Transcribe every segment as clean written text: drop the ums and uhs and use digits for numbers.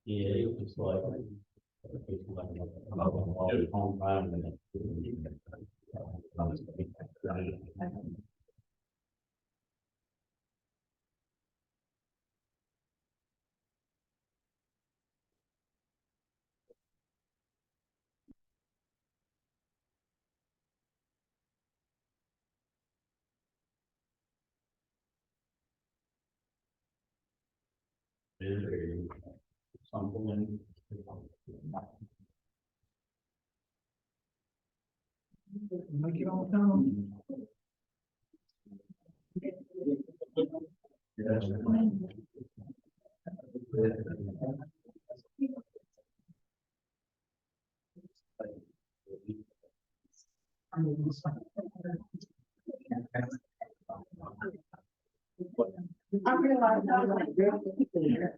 Yeah, it's like something. Make it all come. I realized I was like, girl, here.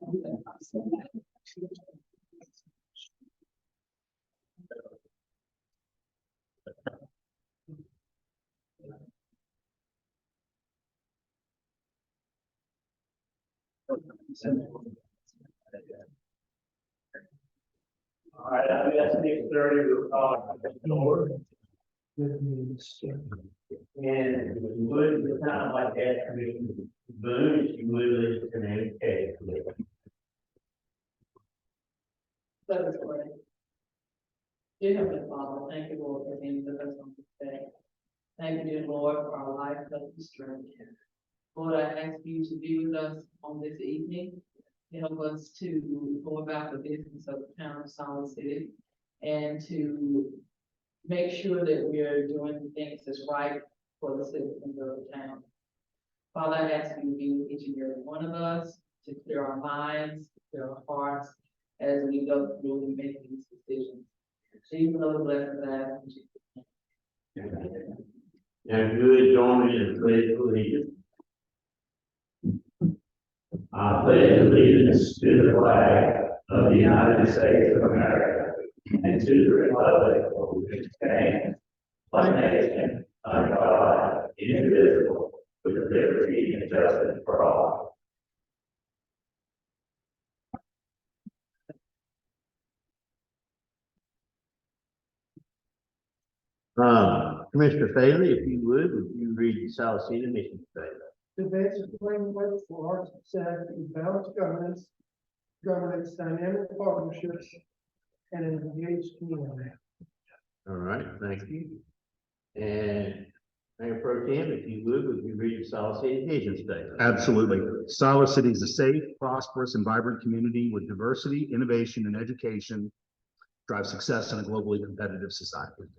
All right, I mean, that's 6:30, we'll call door. And would the time like that, I mean, Boone, if you would leave the communication. Let us pray. Dear Heavenly Father, thank you, Lord, for being with us on this day. Thank you, dear Lord, for our life, health, and strength. Lord, I ask you to be with us on this evening. Help us to go about the business of the town of Siler City and to make sure that we are doing the things that's right for the citizens of the town. Father, I ask you to be with each and every one of us, to clear our minds, clear our hearts as we go through and make these decisions. Jesus, those blessings I ask in Jesus' name. And good, join me in pledge allegiance. I pledge allegiance to the flag of the United States of America and to the republic for which it stands, one nation, under God, indivisible, with liberty and justice for all. Commissioner Bailey, if you would you read the Siler City mission statement? The basic framework for our success is balanced governance, dynamic partnerships, and an engaged community. All right, thank you. And Mayor Pro Tem, if you would you read the Siler City vision statement? Absolutely. Siler City is a safe, prosperous, and vibrant community with diversity, innovation, and education drive success in a globally competitive society.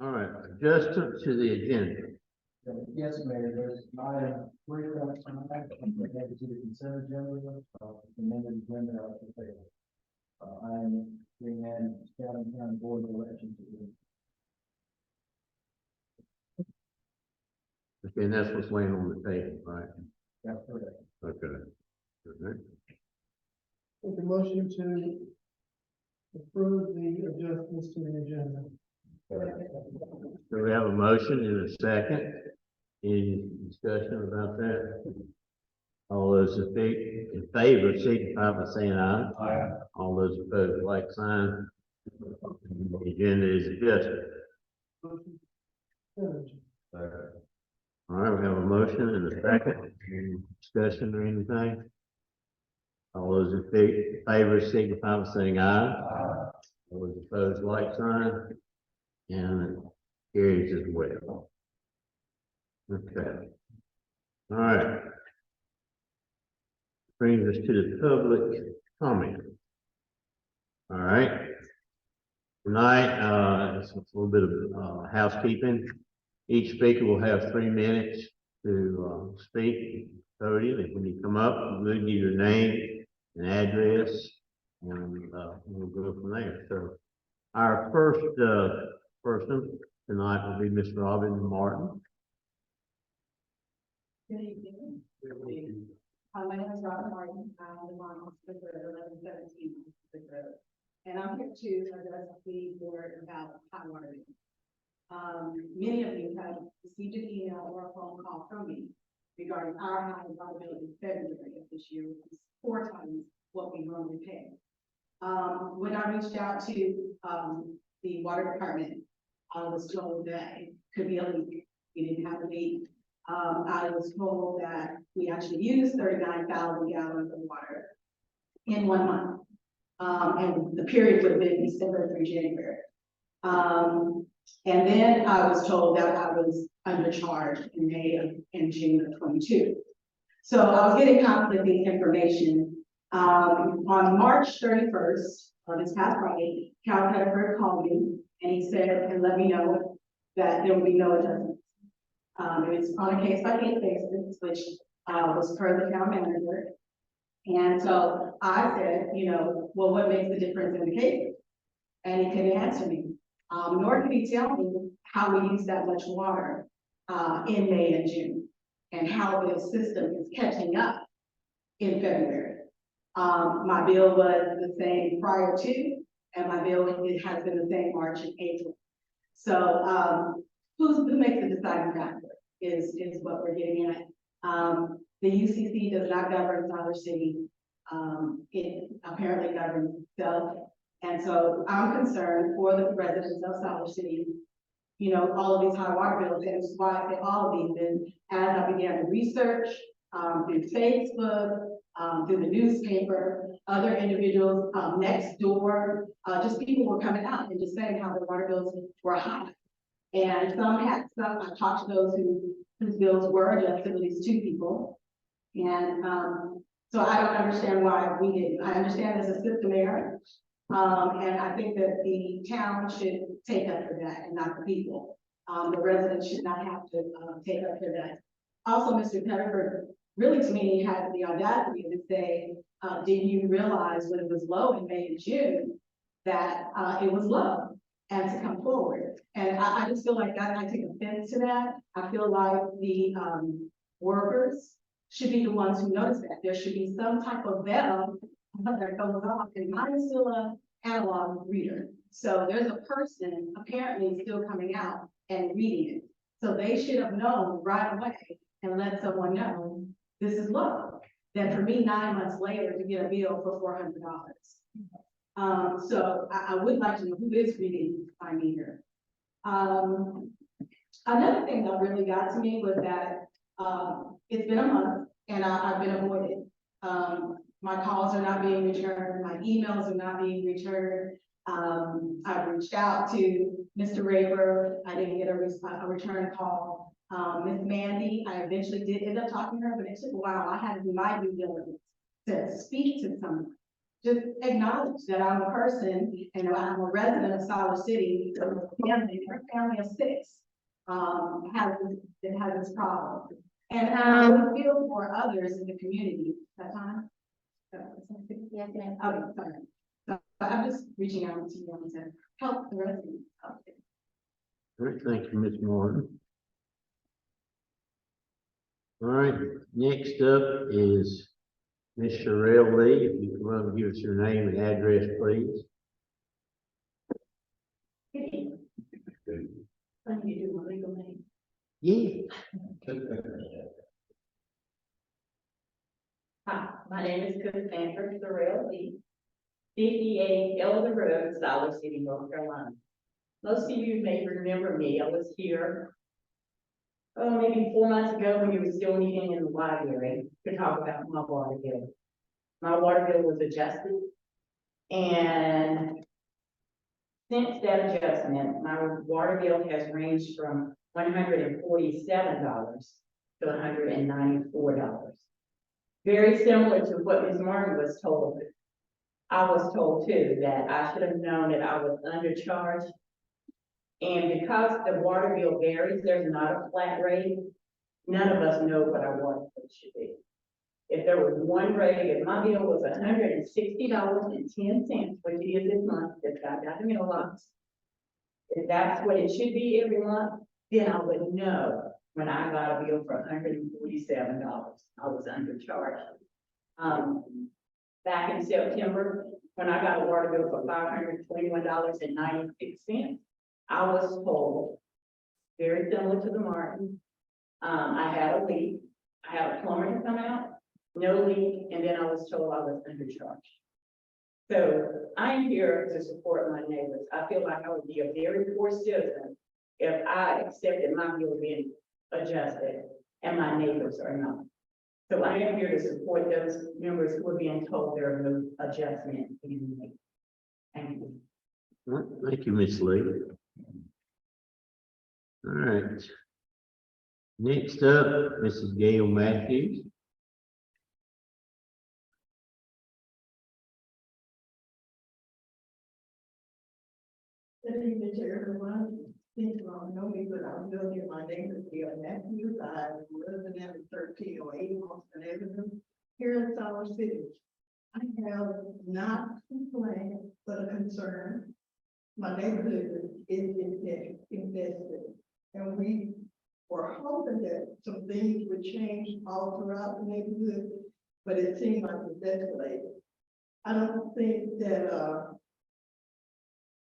All right, adjustment to the agenda. Yes, Mayor, there's item 3 points tonight, added to the consent agenda, amended agenda out the table. I am bringing in County Board of Elections. Okay, and that's what's laying on the table, right? That's correct. Okay. All right. Make a motion to approve the adjustments to the agenda. So we have a motion and a second. Any discussion about that? All those in favor, signify by saying aye. Aye. All those opposed, like sign. The agenda is adjusted. All right, we have a motion and a second. Any discussion or anything? All those in favor, signify by saying aye. All those opposed, like sign. And it carries as well. Okay. All right. Brings us to the public comment. All right. Tonight, it's a little bit of housekeeping. Each speaker will have 3 minutes to speak. Podium, if when you come up, we'll give you your name and address, and we'll go from there. So, our first person tonight will be Ms. Robin Martin. Good evening. My name is Robin Martin. I'm the mom of the 1117 Road. And I'm here to address the board about hot water. Many of you have received an email or a phone call from me regarding our high water bill in February of this year, which is 4 times what we normally pay. When I reached out to the water department, I was told that it could be a leak. We didn't have a leak. I was told that we actually used 39,000 gallons of water in 1 month. And the period would have been December through January. And then I was told that I was undercharged in May and June of 22. So I was getting conflicting information. On March 31st, this past Friday, Cal Pettiford called me and he said, and let me know that there will be no adjustments. It's on a case-by-case basis, which was per the town manager. And so I said, well, what makes the difference in the case? And he couldn't answer me. Nor could he tell me how we use that much water in May and June, and how the system is catching up in February. My bill was the same prior to, and my bill it has been the same March and April. So who makes the deciding factor is what we're getting at. The UCC does not govern Siler City. It apparently governs itself. And so I'm concerned for the residents of Siler City, all of these high water bills, and it's why I say all of these. And as I began to research through Facebook, through the newspaper, other individuals next door, just people were coming out and just saying how the water bills were high. And I talked to those whose bills were adjusted, at least 2 people. And so I don't understand why we didn't. I understand there's a system error. And I think that the town should take up for that and not the people. The residents should not have to take up for that. Also, Mr. Pettiford really to me had the audacity to say, did you realize when it was low in May and June that it was low, and to come forward? And I just feel like I take offense to that. I feel like the workers should be the ones who notice that. There should be some type of bell that goes off, and mine is still an analog reader. So there's a person apparently still coming out and reading it. So they should have known right away and let someone know this is low. Then for me, 9 months later to get a bill for $400. So I would like to know who is reading my meter. Another thing that really got to me was that it's been a month and I've been avoided. My calls are not being returned. My emails are not being returned. I've reached out to Mr. Raper. I didn't get a return call. Miss Mandy, I eventually did end up talking to her, but it took a while. I had to do my due diligence to speak to someone. Just acknowledge that I'm a person and I'm a resident of Siler City. Her family of 6 has this problem. And I would feel for others in the community at that time. Yes, ma'am. Okay, sorry. So I'm just reaching out to you to help the residents out there. All right, thank you, Ms. Martin. All right, next up is Ms. Sherelle Lee. If you can run and give us your name and address, please. I need to do my legal name. Yeah. Hi, my name is Cassandra Siler Lee, 58 Elder Road, Siler City, North Carolina. Most of you may remember me. I was here, maybe 4 months ago when you were still meeting in the library to talk about my water bill. My water bill was adjusted, and since that adjustment, my water bill has ranged from $147 to $194. Very similar to what Ms. Martin was told. I was told too that I should have known that I was undercharged. And because the water bill varies, there's not a flat rate. None of us know what our water bill should be. If there was one rate, if my bill was $160.10, which it is this month, it's got the mailbox. If that's what it should be every month, then I would know when I got a bill for $147, I was undercharged. Back in September, when I got a water bill for $521.96, I was told, very similar to the Martin, I had a leak, I had a plumber to come out, no leak, and then I was told I was undercharged. So I'm here to support my neighbors. I feel like I would be a very poor citizen if I accepted my bill being adjusted and my neighbors are not. So I am here to support those members who are being told there are no adjustment being made. Thank you. All right, thank you, Ms. Lee. All right. Next up, Mrs. Gail Matthews. Good evening to everyone. Since you all know me, but I'm building my name is Gail Matthews. I'm resident at 1308 Austin Avenue here in Siler City. I have not complained, but a concern. My neighborhood is invested, and we were hoping that some things would change all throughout the neighborhood, but it seemed like it's escalated. I don't think that,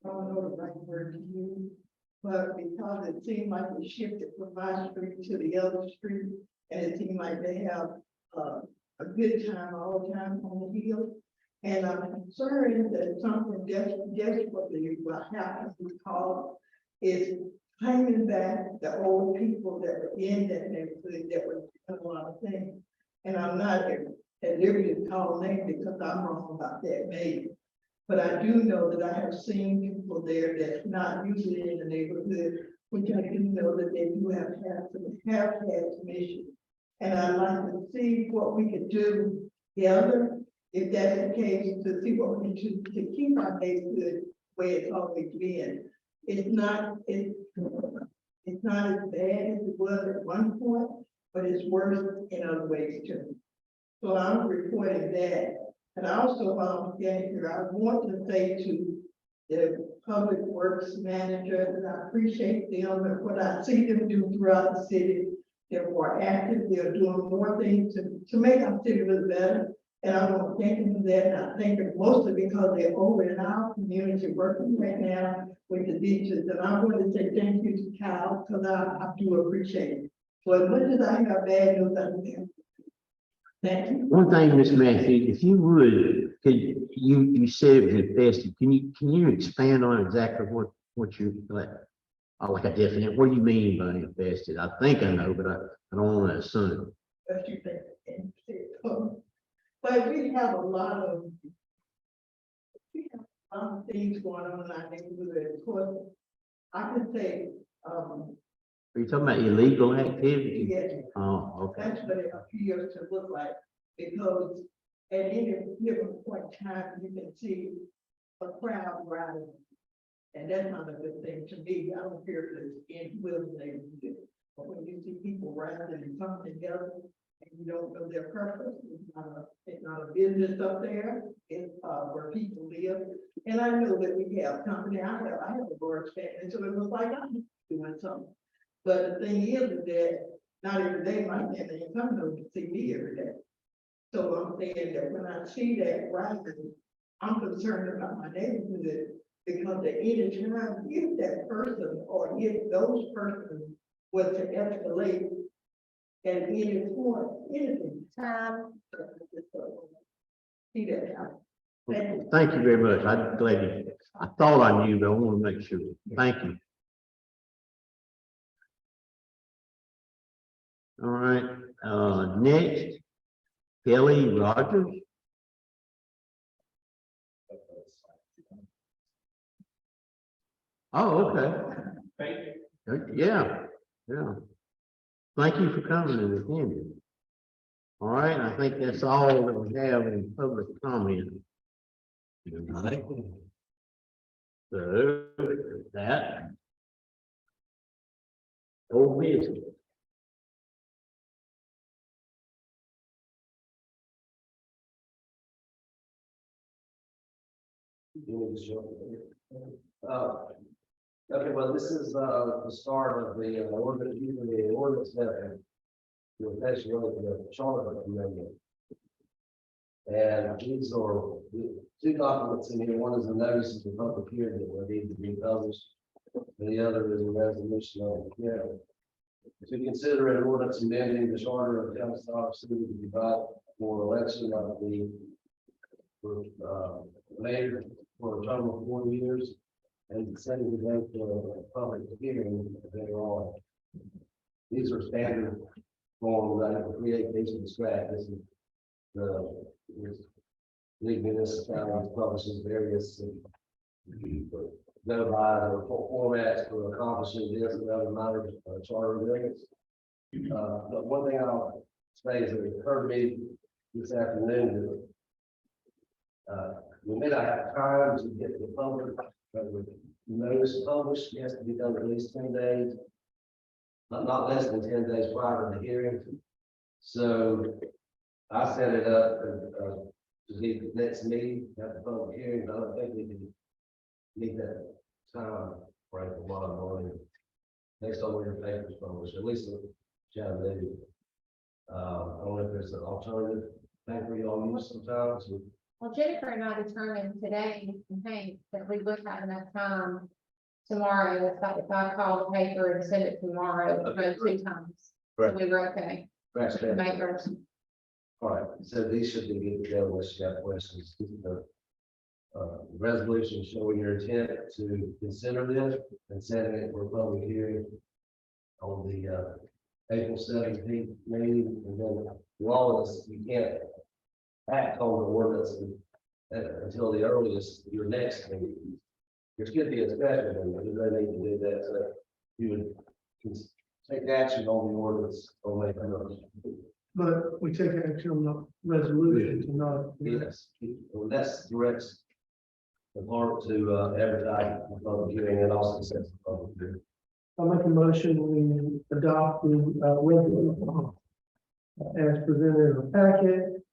I don't know the right word to use, but because it seemed like it shifted from my street to the other street, and it seemed like they have a good time all the time on the hill. And I'm concerned that something desperately will happen because it's claiming back the old people that were in that neighborhood that were doing a lot of things. And I'm not at liberty to call names because I'm wrong about that, maybe. But I do know that I have seen people there that's not usually in the neighborhood, which I do know that they do have had some issues. And I'd like to see what we could do together, if that's the case, to see what we can do to keep our neighborhood where it's always been. It's not as bad as it was at one point, but it's worse in other ways too. So I'm reporting that. And also, while I'm getting here, I want to say to the public works manager that I appreciate them and what I see them do throughout the city. They're more active, they're doing more things to make our city look better. And I want to thank them for that. And I thank them mostly because they're over in our community working right now with the beaches. And I want to say thank you to Kyle because I do appreciate it. So as much as I have bad news, I do. Thank you. One thing, Ms. Matthews, if you would, you said it was infested. Can you expand on exactly what you like a definite? What do you mean by infested? I think I know, but I don't want to assume. What you think? But we have a lot of things going on in our neighborhood. Of course, I can say, Are you talking about illegal activity? yes, Oh, okay. that's what it appears to look like, because at any given point in time, you can see a crowd riding. And that's not a good thing to me. I don't care if it's in Will's neighborhood. But when you see people riding and coming together, and you don't know their purpose, it's not a business up there, it's, where people live. And I know that we have company, I have a bird family, so it was like I'm doing something. But the thing is that not every day my family ain't coming over to see me every day. So I'm saying that when I see that rising, I'm concerned about my neighborhood, because at any time, if that person or if those persons were to escalate at any point, anything. See that happen. Thank you very much. I'm glad you, I thought I knew, but I want to make sure. Thank you. All right, next, Kelly Rogers. Oh, okay. Yeah, yeah. Thank you for coming and attending. All right, I think that's all that we have in public comment. Tonight. So, that. Old business. Okay, well, this is, the start of the ordinance that will actually go to the charter amendment. And these are the two documents in here. One is the notice of the public hearing that will need to be published. And the other is a resolution of the hearing. To consider an ordinance amending the charter of the County of City to provide for election of the mayor for a term of 4 years and setting the date for a public hearing later on. These are standard forms that have create these from scratch. This is the league municipalities publishes various notified or formats for accomplishing this and other matters, charter amendments. But one thing I'll say is that it occurred to me this afternoon that we may not have time to get the public notice published. It has to be done at least 10 days, not less than 10 days prior to the hearing. So I set it up to be the next meeting at the public hearing, but I don't think we can meet that time frame for one morning. Next over your papers published, at least in Chattanooga. I don't know if there's an alternative thing for y'all use sometimes. Well, Jennifer and I determined today, I think, that we would have enough time tomorrow. If I call the paper and send it tomorrow, we'll go 2 times. So we were okay. Makers. All right, so these should be good to go unless you have questions. The resolution showing your intent to consider this and setting it for a public hearing on the April 17th meeting, and then lawless, you can't act on the ordinance until the earliest your next meeting. There should be a special one, but you don't need to do that. So you would take action on the ordinance on May 1st. But we take action on the resolution to not. Yes, well, that's directs the board to advertise the public hearing and also sets the public hearing. I'll make a motion, we adopt the resolution as presented in the packet,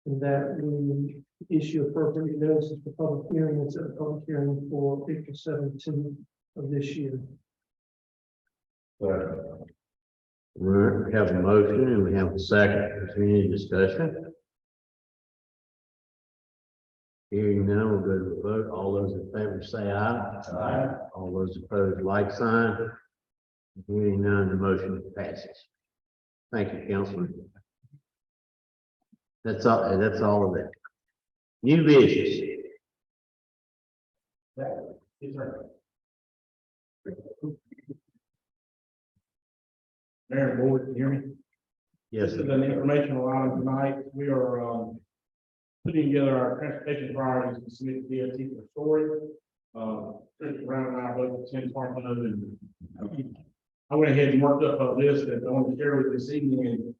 and that we issue appropriate notices for public hearing and set a public hearing for April 17th of this year. We have a motion and we have a second. Is there any discussion? Hearing none, we'll go to the vote. All those in favor say aye. Aye. All those opposed, like sign. Hearing none, the motion passes. Thank you, Councilman. That's all. That's all of that. New business. Mayor, board, can you hear me? Yes, This is sir. an informational item tonight. We are, putting together our transportation priorities to submit to DOT for storage. Chris Brown and I both attend Parkland, and I went ahead and worked up a list that I want to share with this evening, and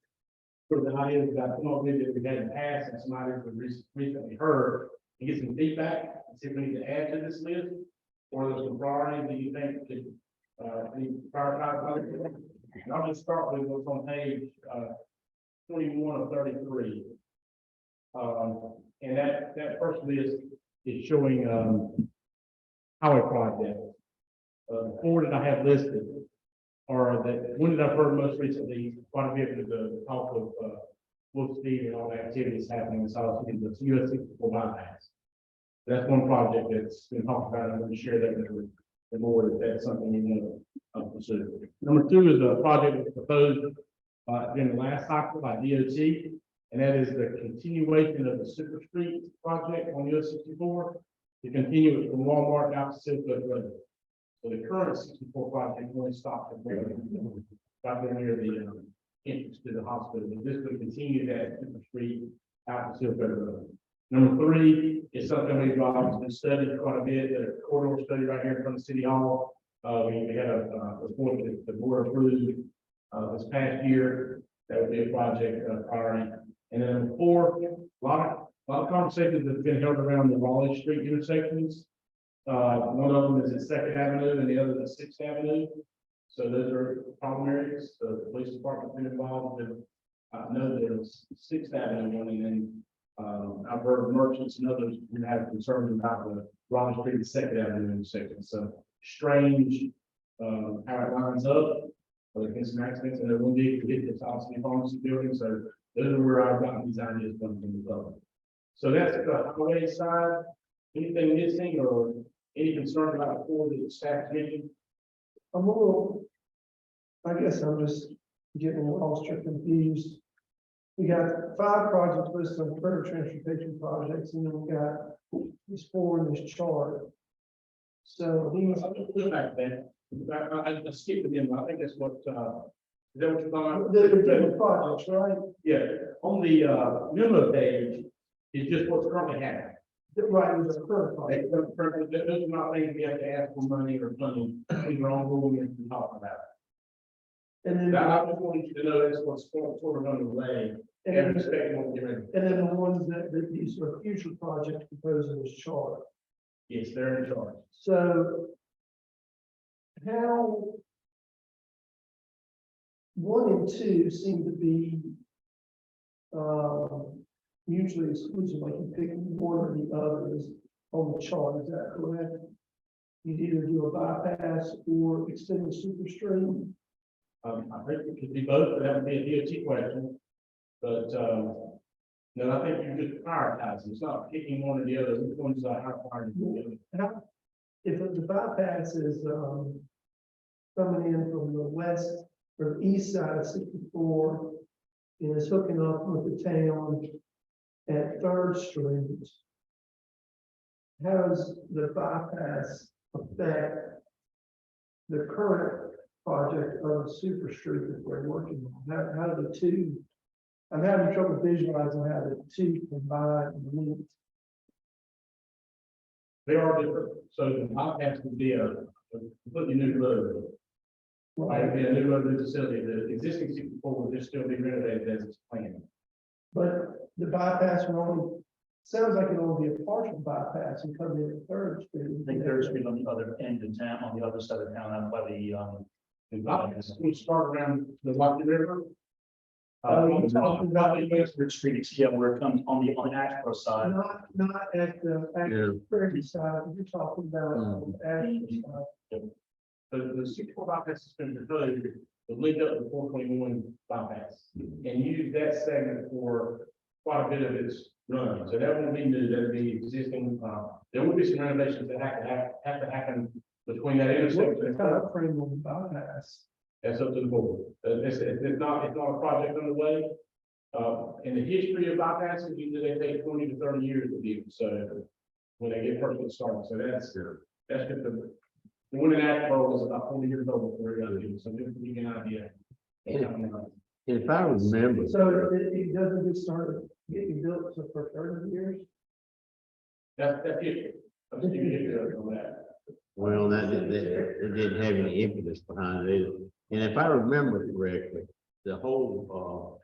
sort of the ideas that I come up with that we had in the past and some ideas we recently heard, and get some feedback, and see if we need to add to this list, or there's some priorities that you think could, need to prioritize. And I'll just start with what's on page, 21 of 33. And that first list is showing, highway projects. The four that I have listed are that, one that I've heard most recently, quite a bit of the talk of, Wolf Speed and all the activities happening in Siler City, the US 64 bypass. That's one project that's been talked about. I'm going to share that with the board if that's something you want to pursue. Number two is a project that's proposed during the last cycle by DOT, and that is the continuation of the Super Street project on US 64 to continue it from Walmart out to Silver Road. So the current 64 project only stops at there, right there near the entrance to the hospital. And this will continue that Super Street out to Silver Road. Number three is something we've been studied quite a bit, a corridor study right here in front of City Hall. We had a report that the board approved this past year. That would be a project priority. And then number four, a lot of conversations that have been held around the Raleigh Street intersections. One of them is at Second Avenue and the other is at 6th Avenue. So those are problem areas. The police department's been involved with, I know there's 6th Avenue one, and then I've heard merchants and others who have concerns about the Raleigh Street and Second Avenue intersection. So strange how it lines up. But against some accidents, and there will be to get this obviously pharmacy building. So those are where I've gotten these ideas from the public. So that's the highway side. Anything missing or any concern about the four that the staff mentioned? I'm a little, I guess I'm just getting lost or confused. We got 5 projects listed on further transportation projects, and then we got these 4 in this chart. So these, Look back then. I skipped them. I think that's what, is that what you're talking about? the different projects, right? Yeah, on the memo page is just what's currently happening. Right, with the current project. Those are not things we have to ask for money or funding. These are ongoing and we talk about. And then, I just wanted you to know that's what's sort of underway. And expecting what we're doing. and then the ones that these are future projects proposed in this chart. Yes, they're in charge. So how 1 and 2 seem to be mutually exclusive, like you pick one or the other is on the chart, is that correct? You'd either do a bypass or extend the super stream. I think it could be both, but that would be a DOT question. But no, I think you're just prioritizing. It's not picking one or the other. Which one's higher priority than the other? If the bypass is coming in from the west or the east side of 64 and is hooking up with the town at 3rd Street, how does the bypass affect the current project of the super street that we're working on? How do the two, I'm having trouble visualizing how the two combine and meet. They are different. So the bypass would be a completely new road. Right, it'd be a new road new facility. The existing 64 would just still be renovated as it's planned. But the bypass will only, sounds like it'll only be a partial bypass and come in at 3rd Street. I think there's been on the other end of town, on the other side of town, out by the, The bypass will start around the Rocky River. you're talking about the Westford Street, yeah, where it comes on the Ashboro side. Not at the Prairie side, you're talking about on the Ashland side. The 64 bypass has been proposed to link up the 421 bypass and use that segment for quite a bit of its run. So that won't be new, that'll be existing. There will be some renovations that have to happen between that intersection. What kind of frame on the bypass? That's up to the board. It's not a project underway. In the history of bypasses, usually they take 20 to 30 years to do. So when they get first started, so that's just the one in Ashboro was about 40 years old before it got to, so just to give you an idea. If I remember, So it doesn't get started getting built for 30 years. That's it. I'm just giving you on that. Well, it didn't have any impetus behind it. And if I remember correctly, the whole,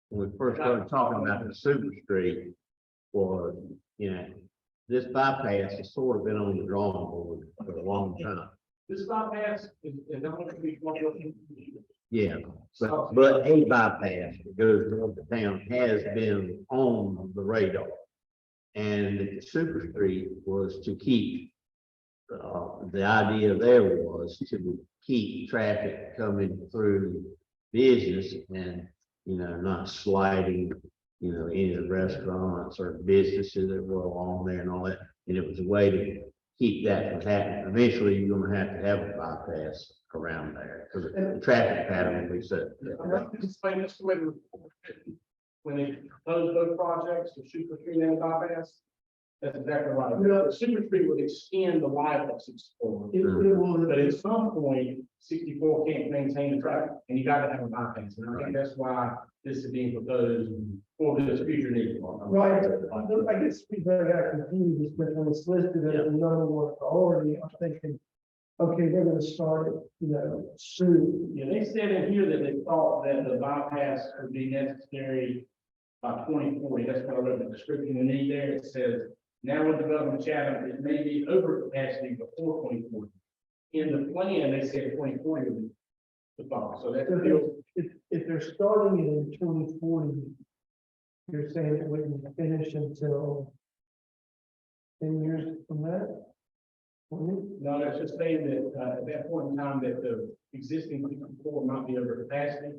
when we first started talking about the super street was, you know, this bypass has sort of been on the drawing board for a long time. This bypass is not going to be. Yeah, but a bypass that goes north of town has been on the radar. And the super street was to keep, the idea there was to keep traffic coming through business and, you know, not sliding, you know, any of the restaurants or businesses that were along there and all that. And it was a way to keep that from happening. Eventually, you're gonna have to have a bypass around there because the traffic pattern will be set. Explain this way, when they proposed those projects, the super street and the bypass, that's exactly right. The super street would extend the life of 64. It will, But at some point, 64 can't maintain the traffic, and you gotta have a bypass, and I think that's why this is being proposed for this future need. right, I guess people got confused, but when it's listed as the number one priority, I'm thinking, okay, they're gonna start it, you know, soon. Yeah, they said in here that they thought that the bypass would be necessary by 2040, that's what I wrote in the description, the need there, it says, now with development Chatham, it may be over capacity before 2040. In the plan, they said 2040 would be the fall, so that's still. If they're starting it in 2040, you're saying it wouldn't finish until 10 years from that? No, that's just saying that, at that point in time, that the existing 54 might be over capacity,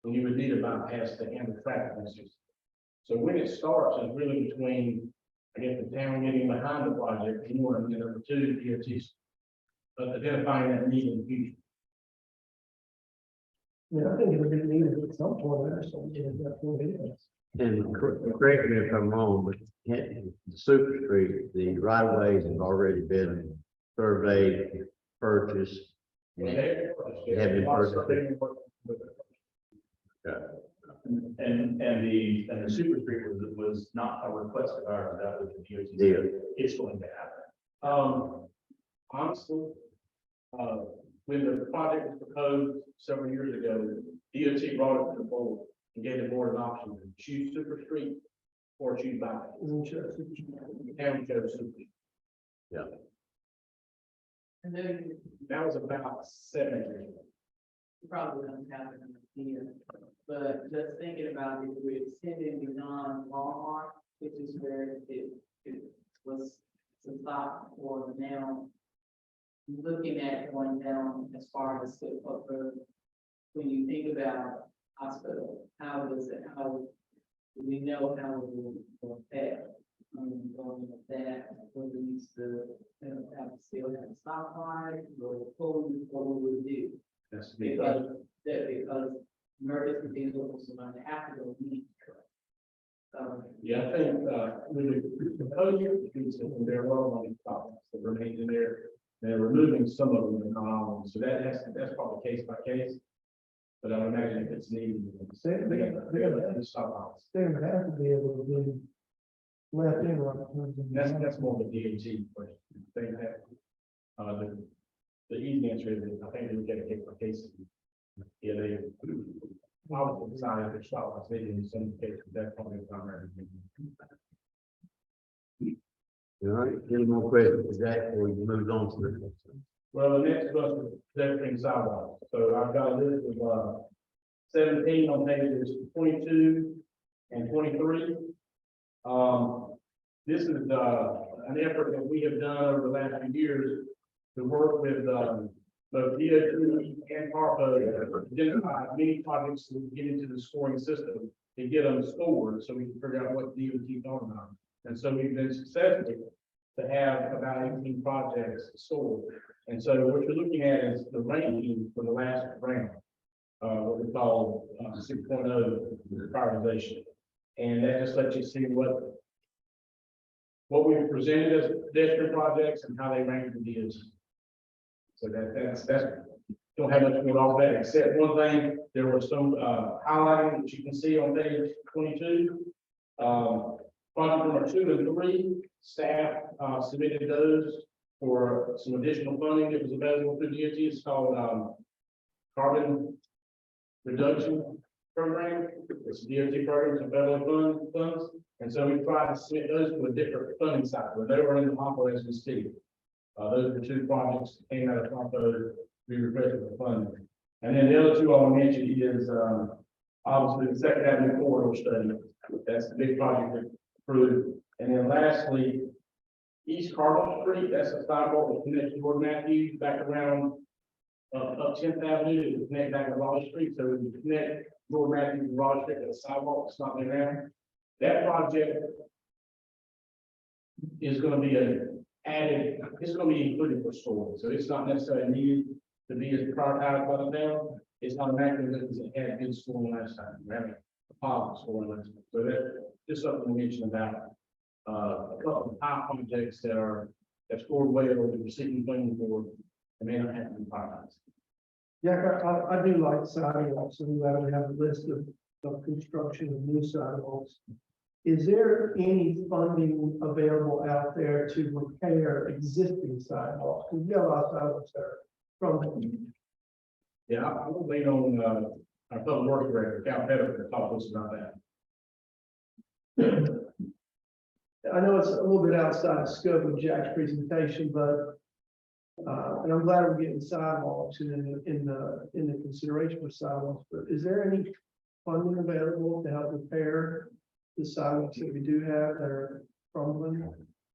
and you would need a bypass to handle traffic issues. So when it starts, it's really between, I guess, the town getting behind the project, and one, and number two, DOT's identifying that need in the future. I mean, I think it'll be needed at some point, or something, that's what it is. And correct me if I'm wrong, but the super street, the right of ways have already been surveyed, purchased. And have been purchased. And the super street was not a request of ours, that was the DOT. Yeah. It's going to happen. Honestly, when the project was proposed several years ago, DOT brought it to the board and gave the board an option to choose super street or choose bypass. The town chose super street. And then That was about 7 years ago. you probably don't have it here, but just thinking about it, we're extending beyond Walmart, which is where it was to stop for now. Looking at going down as far as the road, when you think about hospital, how do we know how it will affect? Going with that, whether it needs to, have to still have a stoplight, or what we do. That's Because emergency vehicles are going to have to go need to. Yeah, I think, when the proposal is that there are a lot of money problems that remain in there. They're removing some of them and not all of them, so that's probably case by case. But I would imagine if it's needed. They're gonna Stop. They're gonna have to be able to be left in right. That's more of a DOT question. They have, the easy answer is, I think they would get a case by case. Yeah, they, I would decide if it's stop, I say in some cases, that's probably the primary. All right, any more questions for Jack before we move on to the next one? Well, the next bus is pedestrian sidewalks. So I've got a list of 17 on pages 22 and 23. This is an effort that we have done over the last few years to work with both DOT and CARPO to identify many projects to get into the scoring system to get them scored so we can figure out what DOT is talking about. And so we've been successful to have about 18 projects scored. And so what you're looking at is the ranking for the last round, what we call 6.0 prioritization. And that just lets you see what we've presented as pedestrian projects and how they rank the DOT. So that's don't have much more off that, except one thing, there was some highlighting that you can see on page 22. Project number 2 and 3, staff, submitted those for some additional funding that was available through DOT. It's called, carbon reduction program. It's a DOT program, some federal funds. And so we tried to submit those to a different funding cycle. They were in the hopper as we speak. Those are 2 projects that came out of Conco, we requested for funding. And then the other 2 I'll mention is, obviously the Second Avenue corridor study. That's the big project that approved. And then lastly, East Cardinal Street, that's a sidewalk that connects Jordan Matthews back around up 10th Avenue to connect back to Raleigh Street. So we can connect Jordan Matthews to Raleigh Street, the sidewalk that's not there now. That project is going to be it's going to be included for storage. So it's not necessarily needed to be as prioritized by the town. It's automatically because it had good storm last time. We're having a positive storm last time. So that's just something to mention about a couple of high projects that's scored well over the receiving funding board and may not have to be prioritized. Yeah, I do like sidewalks, and we have a list of construction of new sidewalks. Is there any funding available out there to repair existing sidewalks? Because we got a lot of sidewalks there from. Yeah, I will lean on our public works director, Cal Pettit, to talk to us about that. I know it's a little bit outside the scope of Jack's presentation, but and I'm glad we're getting sidewalks and in the consideration for sidewalks. But is there any funding available to help repair the sidewalks that we do have that are crumbling?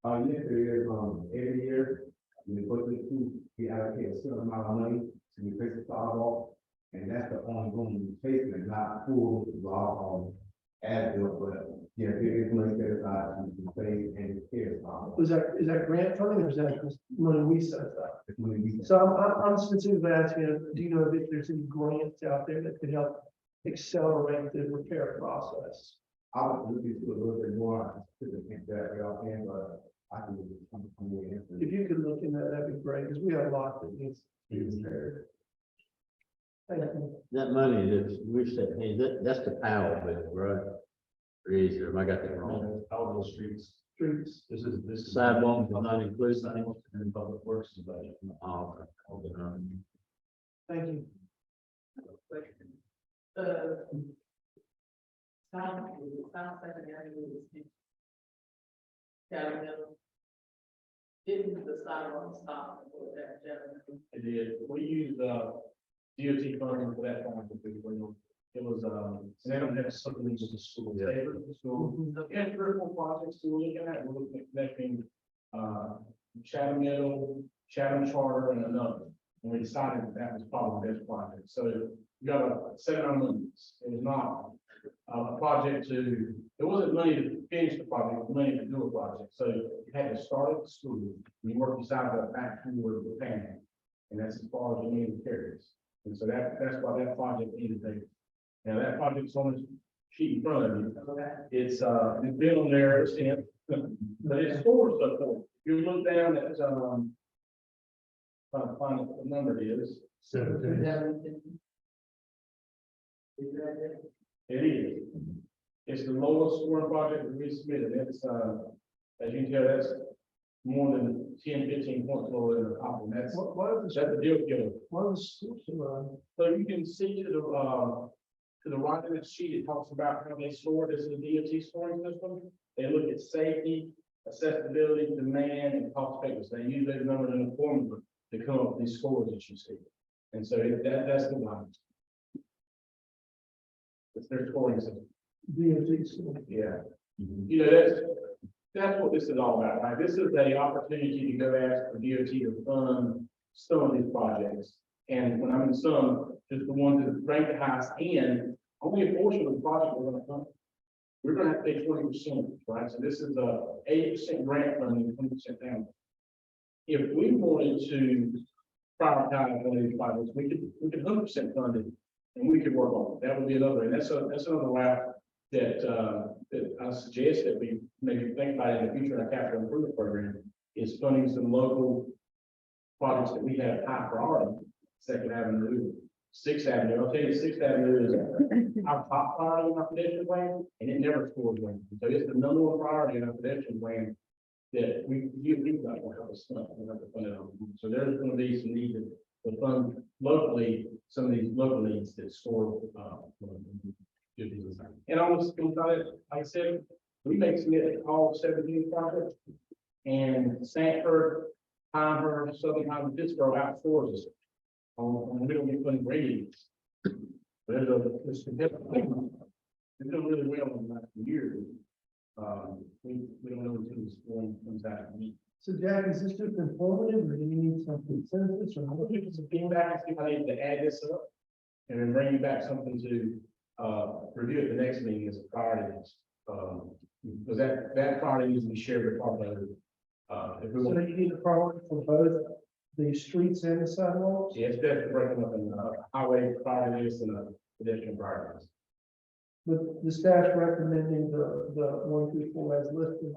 Yes, there is, every year, we allocate a certain amount of money to replace the sidewalk, and that's the ongoing replacement, not full, as built, but yeah, there is money set aside to replace and repair the sidewalk. Is that grant funding or is that just money we set aside? It's money we set. So I'm specifically asking, do you know if there's any grants out there that could help accelerate the repair process? I would look into a little bit more, to the that way off hand, but I can. If you could look in that, that'd be great, because we have a lot that needs to be repaired. Thank you. That money that we said, hey, that's the power bill, right? Or is there, am I got that wrong? All those streets. Streets. This is Sidewalks is not included. sidewalks and public works is budget. Oh, okay. Thank you. Didn't the sidewalk stop for that gentleman? It did. We used DOT funding for that project. It was and they don't have something in the school. Yeah. The school. The critical projects we're looking at, we're looking at connecting Chatham Middle, Chatham Charter, and another. And we decided that was probably the best project. So we got a 7 months. It was not a project it wasn't money to finish the project, it was money to do a project. So you had to start at the school, and you work beside the back toward the family. And that's as far as the need to carry us. And so that's why that project needed to. Now that project's on this sheet in front of you. It's been on there since, but it's stored stuff for it. If you look down at trying to find what the number is. It is. It's the lowest scoring project that we submitted. It's as you can tell, that's more than 10, 15 points lower than the top one. That's the deal killer. What is the So you can see to the right of the sheet, it talks about how they score. This is the DOT scoring system. They look at safety, accessibility, demand, and cost effectiveness. They use those numbers in a formula to come up with these scores that you see. And so that's the line. It's their scoring system. DOT? Yeah. You know, that's what this is all about, right? This is an opportunity to go ask for DOT to fund some of these projects. And when I mean some, just the ones that rank the highest, and only a portion of the project we're gonna fund. We're gonna have to pay 20%, right? So this is a 80% grant funding, 20% down. If we wanted to prioritize one of these projects, we could 100% fund it, and we could work on it. That would be another, and that's another route that I suggest that we maybe think about in the future in our capital improvement program, is funding some local projects that we have high priority, Second Avenue, Sixth Avenue, I'll tell you, Sixth Avenue is our top priority in our pedestrian plan, and it never scores one. So it's the number one priority in our pedestrian plan that we've got to have a stuff, we have to fund it on. So there's gonna be some need to fund locally, some of these local needs that score, and I was, like I said, we make submit all 17 projects, and Sanford, Pinehurst, Southern Highland, Pittsburgh outscores us. We don't get funding ratings. There's this significant thing. It's done really well in the last few years. We don't know until this one comes out. So Jack, is this just informative or do you need some consensus or? I'll give you some feedback, see if I need to add this up, and then bring you back something to, review at the next meeting as a priority. Because that priority needs to be shared with our other. If we So want, you need a priority for both the streets and the sidewalks? yeah, it's better to break them up in, highway priorities and, pedestrian priorities. But the staff's recommending the 1 through 4 as listed.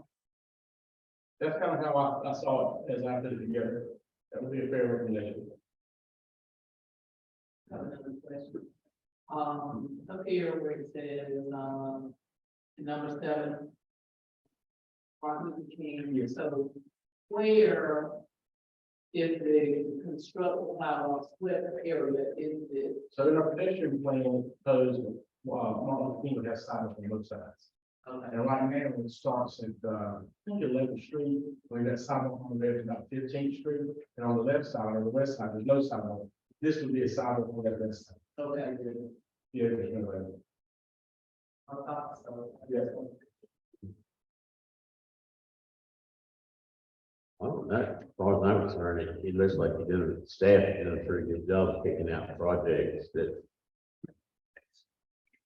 That's kind of how I saw it as I put it together. That would be a fair recommendation. Another question. Up here where it says, number 7. Martin Luther King, so where is the constructed sidewalk split area is this? So in our pedestrian plan proposed, Martin Luther King would have sidewalks on both sides. Okay. And right now it starts at, 11th Street, where that sidewalk on there is about 15th Street. And on the left side or the west side, there's no sidewalk. This would be a sidewalk on that west side. Okay, good. Yeah, there's no way. I thought so. Yes. Well, that, as far as I'm concerned, it looks like you're doing, staff is doing a pretty good job of picking out projects that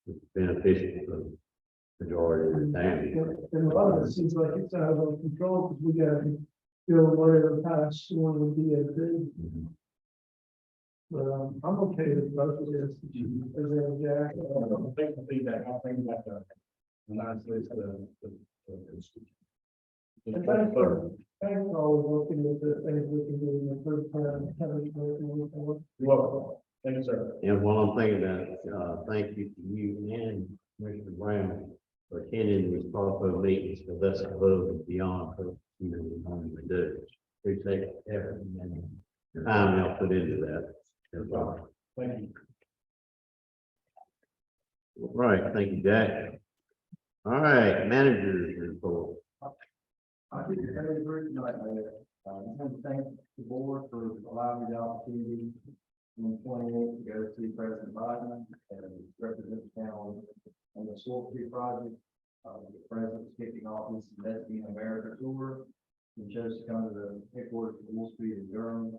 is beneficial for the majority of the town. And a lot of it seems like it's out of our control because we got to build whatever past one would be a thing. But I'm okay with both of this. Jack. Thanks for feedback. I'll bring back a nice list of And thanks for always looking at the things we can do in the first time. You're welcome. Thank you, sir. And while I'm thinking about it, thank you to you and Commissioner Brown for attending these corporate meetings, because that's above and beyond what we normally do. Appreciate everything and the time y'all put into that. That's all. Thank you. All right, thank you, Jack. All right, managers report. I think it's very brief tonight, Mayor. I want to thank the board for allowing me the opportunity on 28th to go to see President Biden and represent the town on the Swamp Tree project. The president's kicking off this Investing in America tour. He chose to come to the headquarters of Wolf Street in Durham.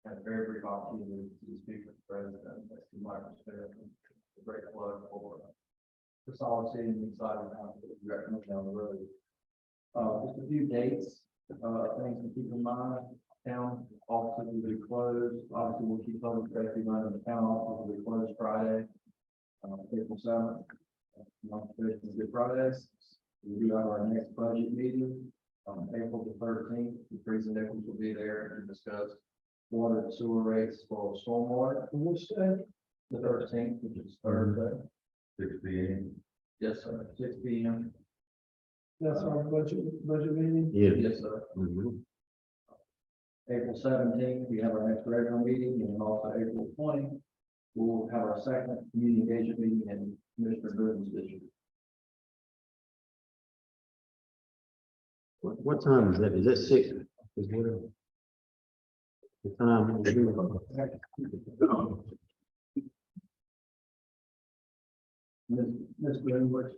Had a very brief opportunity to speak with the president. That's in my perspective. A great plug for the Siler City and excited about the recommend down the road. Just a few dates, things to keep in mind. Town offices will be closed. Obviously, we'll keep public safety running. The town office will be closed Friday, April 7th. Good Fridays. We do have our next budget meeting on April the 13th. The presenters will be there to discuss water and sewer rates for stormwater. Which day? The 13th, which is Thursday. 6 p.m. Yes, sir. 6 p.m. That's our budget meeting. Yeah. Yes, sir. Mhm. April 17th, we have our next regular meeting, and also April 20th, we'll have our second community engagement meeting in Commissioner Boone's district. What time is that? Is that 6? Is whatever. The time. Ms. Boone, what's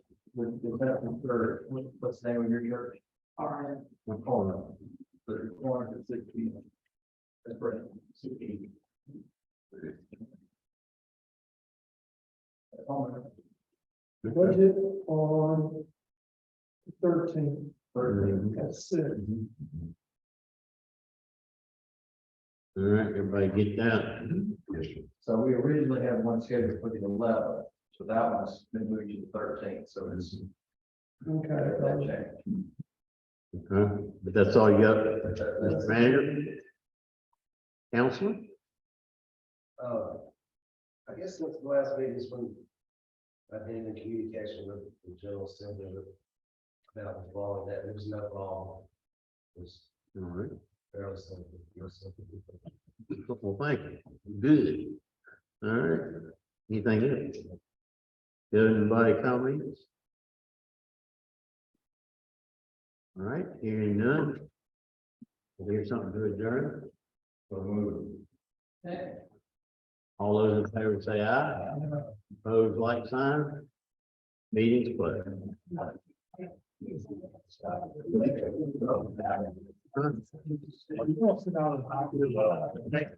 happening for, what's the name of your church? All right. Hold on. The requirement is 6 p.m. That's right. 6 p.m. Budget on 13th. That's it. All right, everybody get that? Yes, sir. So we originally had one scheduled for the 11th, so that one's been moved to the 13th, so it's Okay. that change. Okay, but that's all you got, Mr. Manager? Counselor? I guess since the last meeting is when I've been in communication with the General Assembly about the law, and that there's no law. It's All right. fairly simple. Well, thank you. Good. All right. Anything else? Anybody comments? All right, hearing none. Is there something to adjourn? So move. All those in favor say aye. Opposed, like sign. Meeting's closed. Next budget.